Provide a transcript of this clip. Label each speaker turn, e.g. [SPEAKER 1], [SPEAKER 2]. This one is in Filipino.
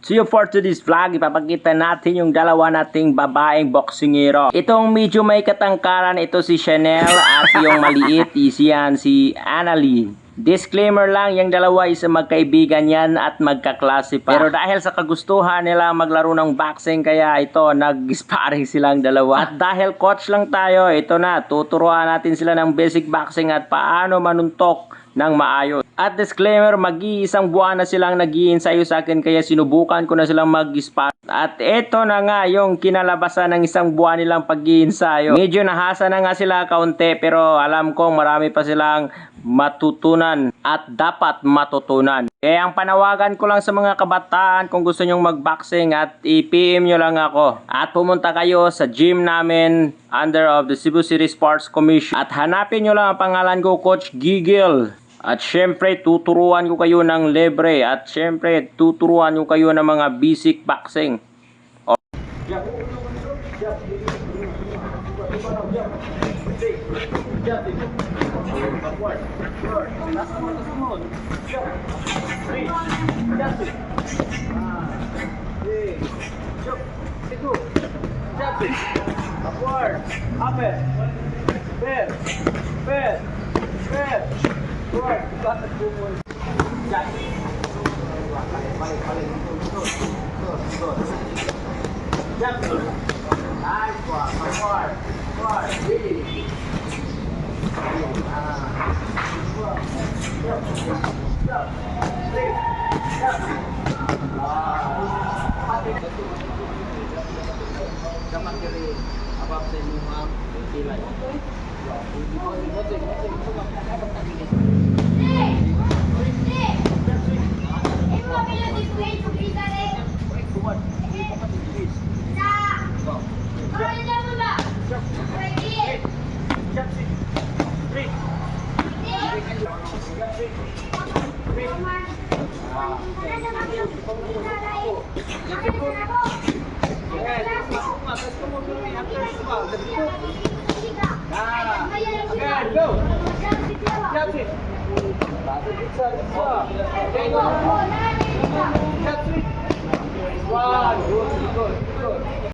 [SPEAKER 1] So for today's vlog, ipapakita natin yung dalawa nating babaeng boksingero. Itong medyo may katangkaran, ito si Chanel at yung maliit is yan si Annalie. Disclaimer lang, yung dalawa is magkaibigan yan at magkaklase pa. Pero dahil sa kagustuhan nila maglaro ng boxing, kaya ito, nag-sparring silang dalawa. At dahil coach lang tayo, ito na, tuturuan natin sila ng basic boxing at paano manuntok ng maayos. At disclaimer, mag-iisang buwan na silang nag-iinsayo sa akin, kaya sinubukan ko na silang mag-spar. At ito na nga yung kinalabasan ng isang buwan nilang pag-iinsayo. Medyo nahasa na nga sila kaunti, pero alam kong marami pa silang matutunan at dapat matutunan. Kaya ang panawagan ko lang sa mga kabataan, kung gusto nyong mag-boxing at i-PM nyo lang ako. At pumunta kayo sa gym namin under of the Cebu City Sports Commission. At hanapin nyo lang ang pangalan ko, Coach Gigil. At syempre, tuturuan ko kayo ng libre. At syempre, tuturuan ko kayo ng mga basic boxing.